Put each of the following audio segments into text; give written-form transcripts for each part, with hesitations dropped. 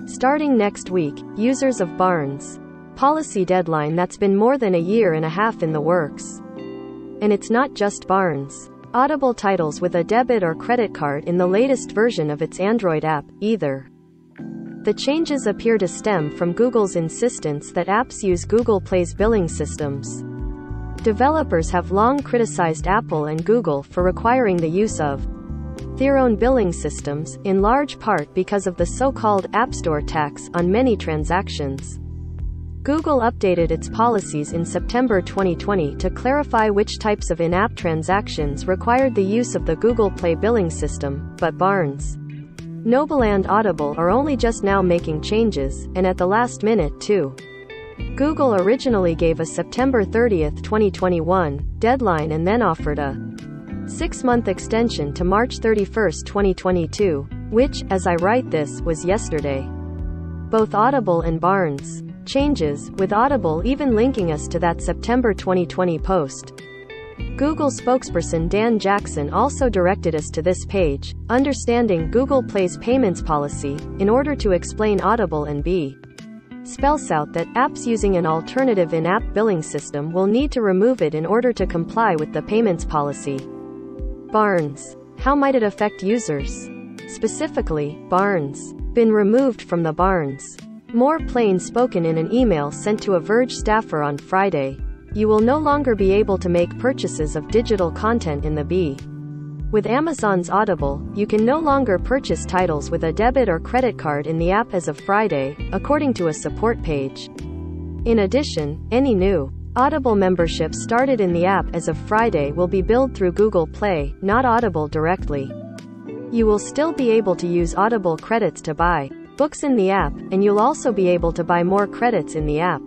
Starting next week, users of Barnes policy deadline that's been more than a year and a half in the works. And it's not just Barnes Audible titles with a debit or credit card in the latest version of its Android app, either. The changes appear to stem from Google's insistence that apps use Google Play's billing systems. Developers have long criticized Apple and Google for requiring the use of their own billing systems, in large part because of the so-called App Store tax on many transactions. Google updated its policies in September 2020 to clarify which types of in-app transactions required the use of the Google Play billing system, but Barnes Noble and Audible are only just now making changes, and at the last minute too. Google originally gave a September 30, 2021, deadline and then offered a 6-month extension to March 31, 2022, which, as I write this, was yesterday. Both Audible and Barnes changes, with Audible even linking us to that September 2020 post. Google spokesperson Dan Jackson also directed us to this page, Understanding Google Play's Payments Policy, in order to explain Audible and spells out that apps using an alternative in-app billing system will need to remove it in order to comply with the payments policy. Barnes. How might it affect users? Specifically, Barnes been removed from the Barnes More plain spoken in an email sent to a Verge staffer on Friday. You will no longer be able to make purchases of digital content in the B. With Amazon's Audible, you can no longer purchase titles with a debit or credit card in the app as of Friday, according to a support page. In addition, any new Audible membership started in the app as of Friday will be billed through Google Play, not Audible directly. You will still be able to use Audible credits to buy books in the app, and you'll also be able to buy more credits in the app.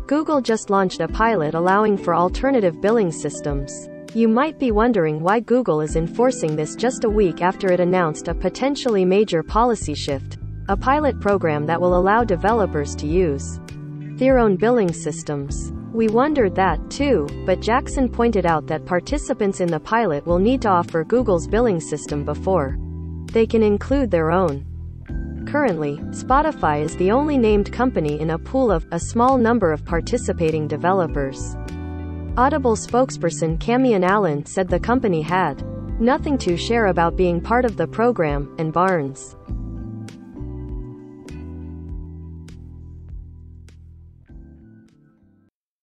Google just launched a pilot allowing for alternative billing systems. You might be wondering why Google is enforcing this just a week after it announced a potentially major policy shift, a pilot program that will allow developers to use their own billing systems. We wondered that, too, but Jackson pointed out that participants in the pilot will need to offer Google's billing system before they can include their own. Currently, Spotify is the only named company in a pool of a small number of participating developers. Audible spokesperson Camion Allen said the company had nothing to share about being part of the program, and Barnes